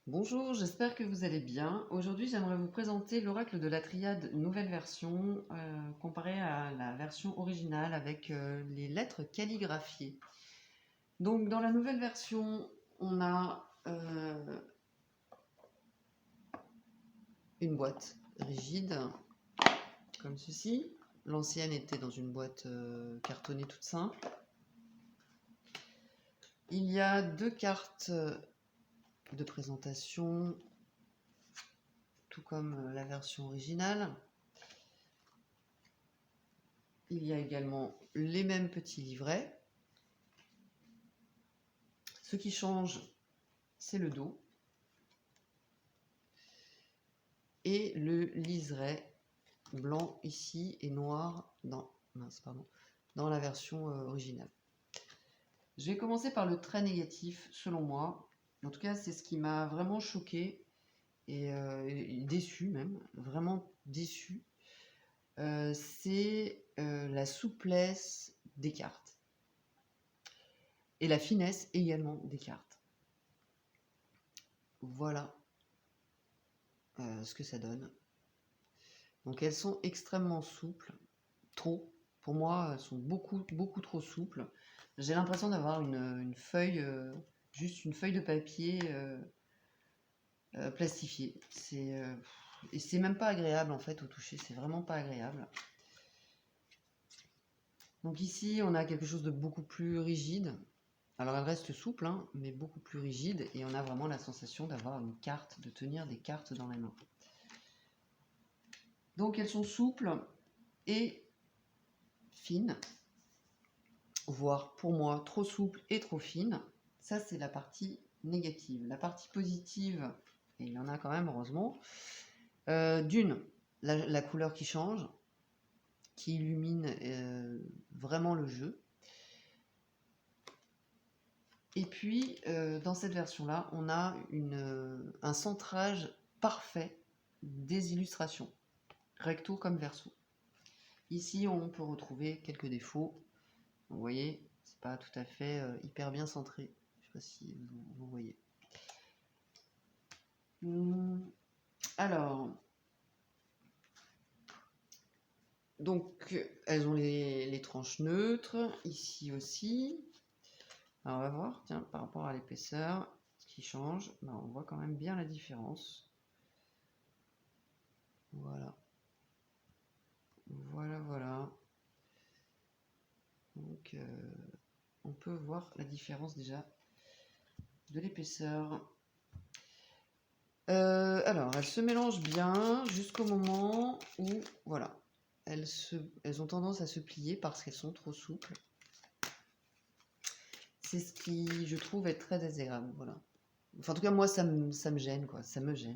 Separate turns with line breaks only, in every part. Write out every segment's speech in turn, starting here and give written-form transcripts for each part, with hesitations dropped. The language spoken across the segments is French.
Bonjour, j'espère que vous allez bien. Aujourd'hui, j'aimerais vous présenter l'oracle de la triade nouvelle version comparé à la version originale avec les lettres calligraphiées. Donc, dans la nouvelle version, on a une boîte rigide comme ceci. L'ancienne était dans une boîte cartonnée toute simple. Il y a deux cartes de présentation, tout comme la version originale. Il y a également les mêmes petits livrets. Ce qui change, c'est le dos et le liseré blanc ici et noir dans la version originale. Je vais commencer par le très négatif selon moi. En tout cas, c'est ce qui m'a vraiment choqué et déçu même, vraiment déçu. C'est la souplesse des cartes et la finesse également des cartes. Voilà ce que ça donne. Donc elles sont extrêmement souples, trop. Pour moi, elles sont beaucoup trop souples. J'ai l'impression d'avoir une feuille, juste une feuille de papier plastifiée. Et c'est même pas agréable en fait au toucher, c'est vraiment pas agréable. Donc ici, on a quelque chose de beaucoup plus rigide. Alors elle reste souple, hein, mais beaucoup plus rigide, et on a vraiment la sensation d'avoir une carte, de tenir des cartes dans la main. Donc elles sont souples et fines, voire pour moi trop souple et trop fine. Ça, c'est la partie négative. La partie positive, et il y en a quand même, heureusement, d'une, la couleur qui change, qui illumine vraiment le jeu. Et puis, dans cette version-là, on a un centrage parfait des illustrations, recto comme verso. Ici, on peut retrouver quelques défauts. Vous voyez, c'est pas tout à fait hyper bien centré. Je sais pas si vous voyez. Alors, donc elles ont les tranches neutres, ici aussi. Alors on va voir, tiens, par rapport à l'épaisseur, ce qui change, ben, on voit quand même bien la différence. Voilà. Voilà. Donc on peut voir la différence déjà de l'épaisseur. Alors, elles se mélangent bien jusqu'au moment où, voilà, elles ont tendance à se plier parce qu'elles sont trop souples. C'est ce qui, je trouve, est très désagréable, voilà. Enfin, en tout cas, moi, ça me gêne, quoi, ça me gêne.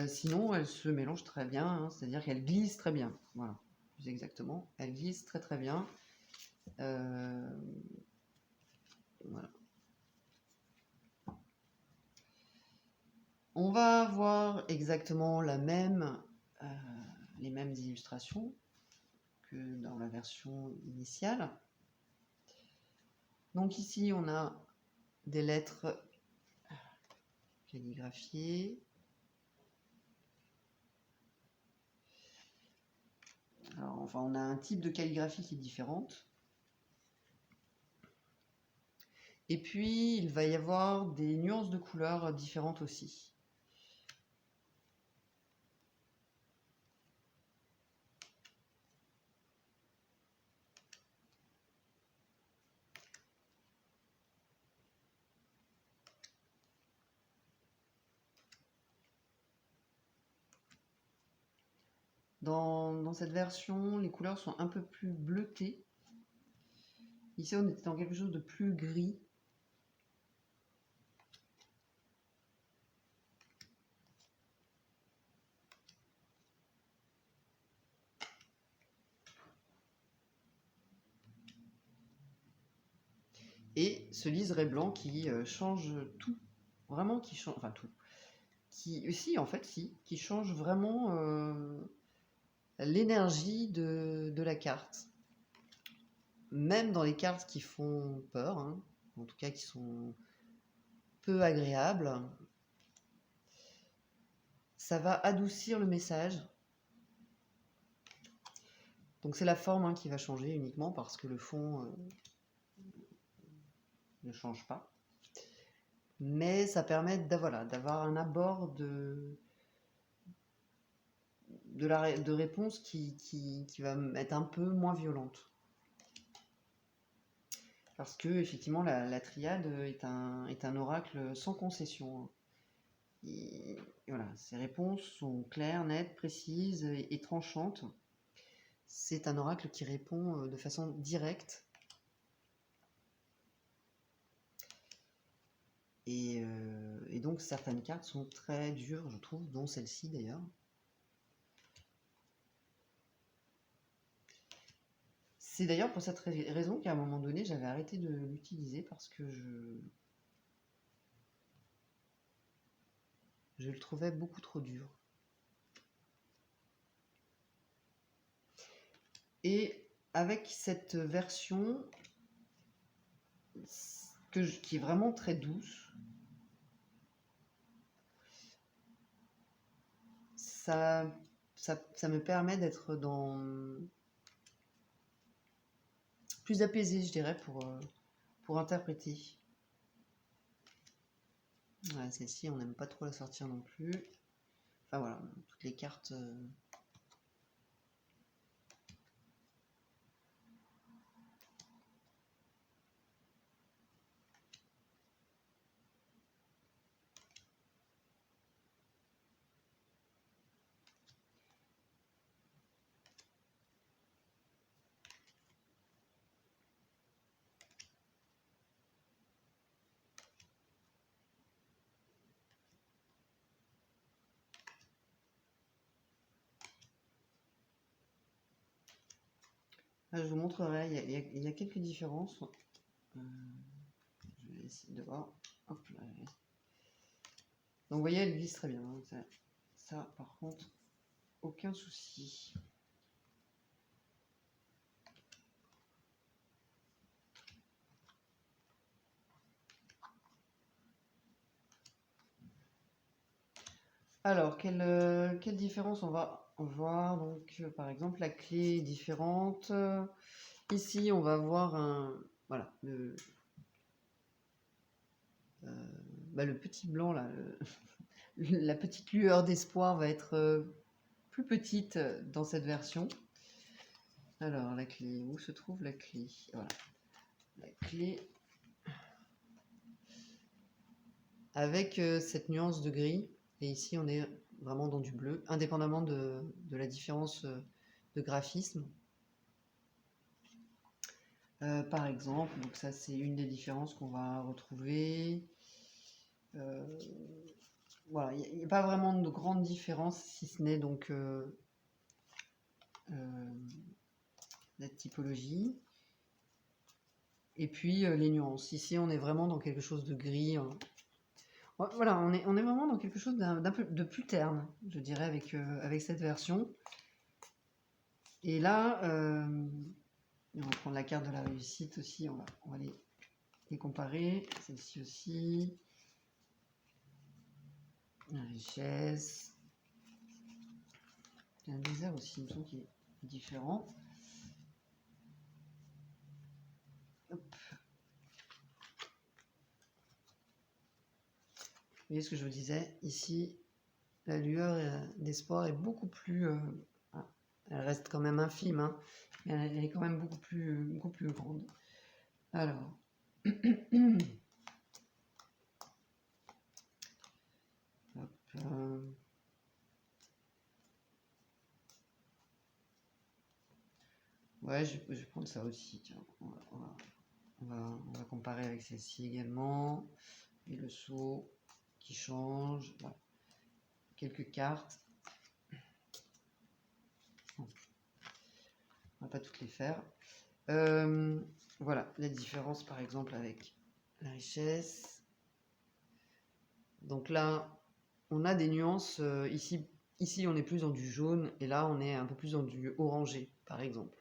Sinon, elles se mélangent très bien, hein, c'est-à-dire qu'elles glissent très bien, voilà, plus exactement. Elles glissent très bien. Voilà. On va avoir exactement les mêmes illustrations que dans la version initiale. Donc ici, on a des lettres calligraphiées. Alors, enfin, on a un type de calligraphie qui est différente. Et puis, il va y avoir des nuances de couleurs différentes aussi. Dans cette version, les couleurs sont un peu plus bleutées. Ici, on était dans quelque chose de plus gris. Et ce liseré blanc qui change tout. Vraiment qui change... Enfin, tout. Qui change vraiment l'énergie de la carte. Même dans les cartes qui font peur, hein, en tout cas qui sont peu agréable. Ça va adoucir le message. Donc c'est la forme hein, qui va changer uniquement parce que le fond ne change pas. Mais ça permet d'avoir un abord de réponse qui va être un peu moins violente. Parce que effectivement la triade est un oracle sans concession. Et voilà, ses réponses sont claires, nettes, précises et tranchantes. C'est un oracle qui répond de façon directe. Et donc certaines cartes sont très dures, je trouve, dont celle-ci d'ailleurs. C'est d'ailleurs pour cette raison qu'à un moment donné, j'avais arrêté de l'utiliser parce que je le trouvais beaucoup trop dur. Et avec cette version qui est vraiment très douce, ça me permet d'être plus apaisé, je dirais, pour interpréter. Ouais, celle-ci, on n'aime pas trop la sortir non plus. Enfin voilà, toutes les cartes... je vous montrerai, il y a quelques différences. Je vais essayer de voir. Hop là. Donc vous voyez, elle glisse très bien. Hein. Ça, par contre, aucun souci. Alors, quelle différence on va voir? Donc, par exemple, la clé est différente. Ici, on va voir voilà, le petit blanc, là, la petite lueur d'espoir va être plus petite dans cette version. Alors, la clé, où se trouve la clé? Voilà, la clé avec cette nuance de gris. Et ici, on est vraiment dans du bleu, indépendamment de la différence de graphisme. Par exemple, donc ça c'est une des différences qu'on va retrouver. Voilà, il n'y a pas vraiment de grande différence, si ce n'est donc la typologie. Et puis les nuances. Ici, on est vraiment dans quelque chose de gris. Hein. Voilà, on est vraiment dans quelque chose d'un peu de plus terne, je dirais, avec cette version. Et là, on va prendre la carte de la réussite aussi, on va les comparer. Celle-ci aussi. La richesse. Il y a un désert aussi, il me semble qu'il est différent. Hop. Vous voyez ce que je vous disais, ici, la lueur d'espoir est beaucoup plus... elle reste quand même infime, hein, mais elle est quand même beaucoup plus grande. Alors... Hop, ouais, je vais prendre ça aussi. Tiens. On va comparer avec celle-ci également. Et le seau qui change. Voilà. Quelques cartes. On va pas toutes les faire. Voilà, la différence par exemple avec la richesse. Donc là, on a des nuances. Ici, on est plus dans du jaune et là, on est un peu plus dans du orangé, par exemple.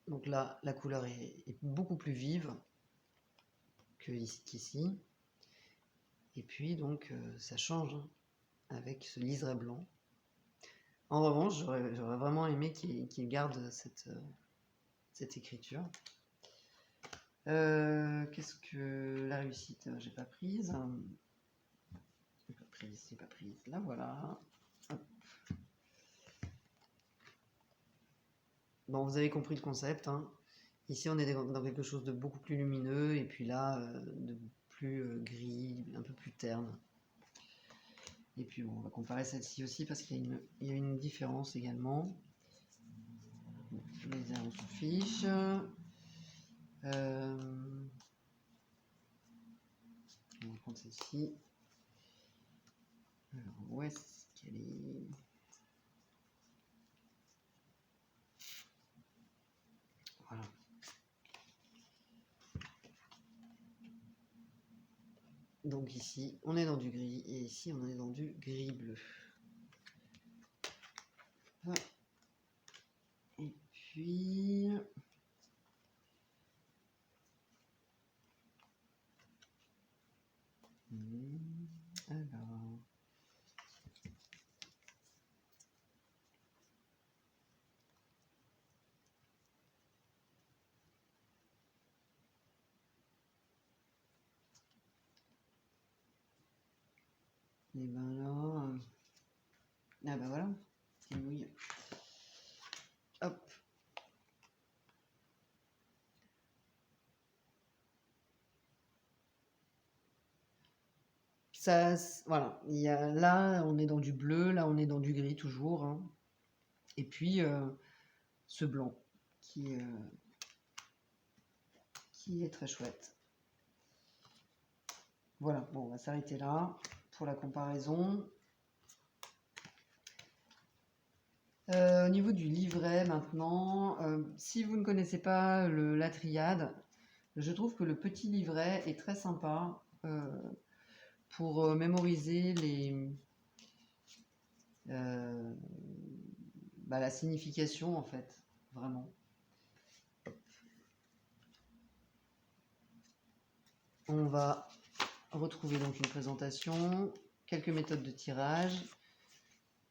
Donc là, la couleur est beaucoup plus vive qu'ici. Et puis donc ça change hein, avec ce liseré blanc. En revanche, j'aurais vraiment aimé qu'il garde cette écriture. Qu'est-ce que la réussite, j'ai pas prise. C'est pas prise. Là voilà. Hop. Bon, vous avez compris le concept. Hein. Ici, on est dans quelque chose de beaucoup plus lumineux, et puis là, de plus gris, un peu plus terne. Et puis bon, on va comparer celle-ci aussi parce qu'il y a une différence également. Les uns, on s'en fiche. On va prendre celle-ci. Alors, où est-ce qu'elle est? Voilà. Donc ici, on est dans du gris, et ici, on est dans du gris bleu. Voilà. Et puis... Alors... Et ben là... Ah ben voilà, c'est mouillé. Hop. Ça, voilà, là on est dans du bleu, là on est dans du gris toujours, hein. Et puis ce blanc qui est très chouette. Voilà, bon, on va s'arrêter là pour la comparaison. Au niveau du livret maintenant, si vous ne connaissez pas la triade, je trouve que le petit livret est très sympa pour mémoriser la signification en fait, vraiment. On va retrouver donc une présentation, quelques méthodes de tirage,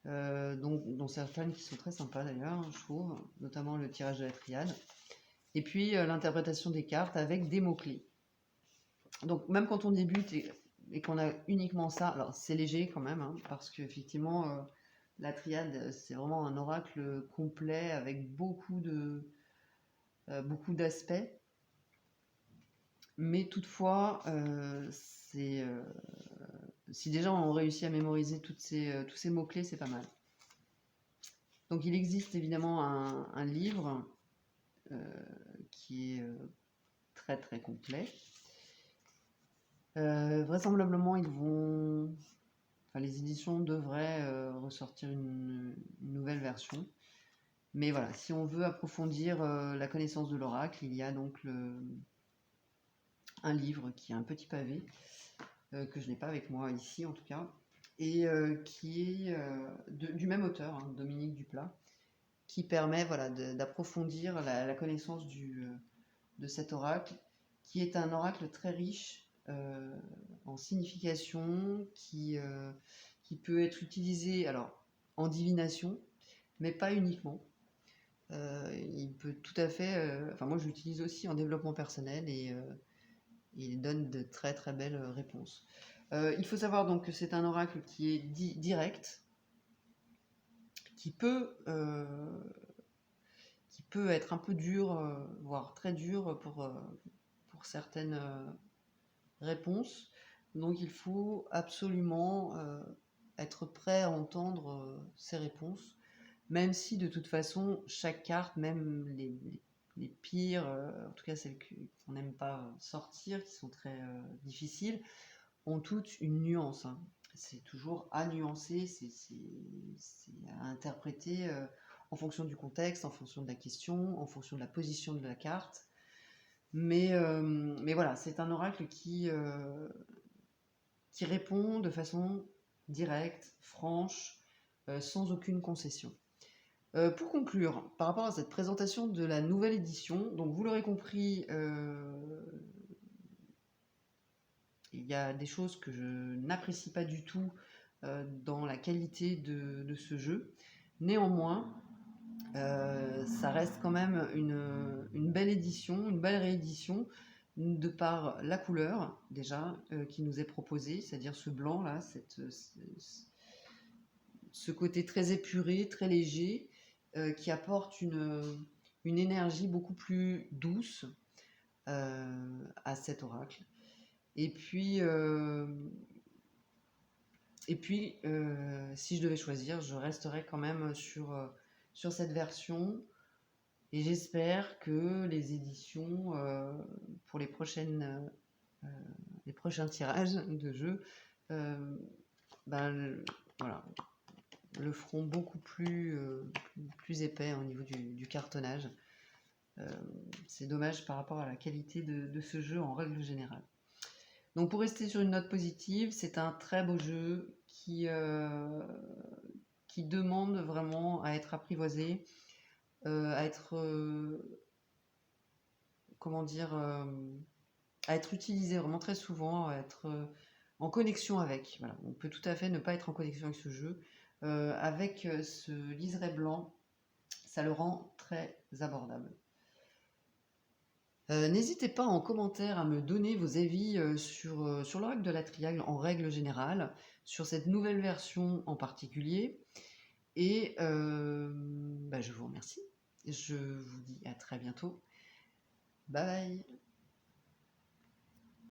dont certaines qui sont très sympas d'ailleurs, je trouve, notamment le tirage de la triade, et puis l'interprétation des cartes avec des mots-clés. Donc même quand on débute et qu'on a uniquement ça, alors c'est léger quand même, hein, parce qu'effectivement la triade c'est vraiment un oracle complet avec beaucoup d'aspects, mais toutefois si déjà on réussit à mémoriser tous ces mots-clés, c'est pas mal. Donc il existe évidemment un livre qui est très très complet. Vraisemblablement, les éditions devraient ressortir une nouvelle version. Mais voilà, si on veut approfondir la connaissance de l'oracle, il y a donc un livre qui est un petit pavé, que je n'ai pas avec moi ici en tout cas, et qui est du même auteur, hein, Dominique Duplat, qui permet d'approfondir la connaissance de cet oracle, qui est un oracle très riche en signification, qui peut être utilisé alors, en divination, mais pas uniquement. Il peut tout à fait... moi, je l'utilise aussi en développement personnel et il donne de très très belles réponses. Il faut savoir donc que c'est un oracle qui est direct, qui peut être un peu dur, voire très dur pour certaines réponses. Donc il faut absolument être prêt à entendre ces réponses, même si de toute façon chaque carte, même les pires, en tout cas celles qu'on n'aime pas sortir, qui sont très difficiles, ont toutes une nuance. Hein. C'est toujours à nuancer, c'est à interpréter en fonction du contexte, en fonction de la question, en fonction de la position de la carte. Mais voilà, c'est un oracle qui répond de façon directe, franche, sans aucune concession. Pour conclure, par rapport à cette présentation de la nouvelle édition, donc vous l'aurez compris, il y a des choses que je n'apprécie pas du tout dans la qualité de ce jeu. Néanmoins, ça reste quand même une belle édition, une belle réédition, de par la couleur déjà qui nous est proposée, c'est-à-dire ce blanc là, ce côté très épuré, très léger, qui apporte une énergie beaucoup plus douce à cet oracle. Et puis, si je devais choisir, je resterais quand même sur cette version. Et j'espère que les éditions pour les prochains tirages de jeux ben, voilà, le feront beaucoup plus épais au niveau du cartonnage. C'est dommage par rapport à la qualité de ce jeu en règle générale. Donc pour rester sur une note positive, c'est un très beau jeu qui demande vraiment à être apprivoisé, à être comment dire, à être utilisé vraiment très souvent, à être en connexion avec. Voilà. On peut tout à fait ne pas être en connexion avec ce jeu. Avec ce liseré blanc, ça le rend très abordable. N'hésitez pas en commentaire à me donner vos avis sur l'oracle de la Triangle en règle générale, sur cette nouvelle version en particulier. Et je vous remercie. Je vous dis à très bientôt. Bye bye.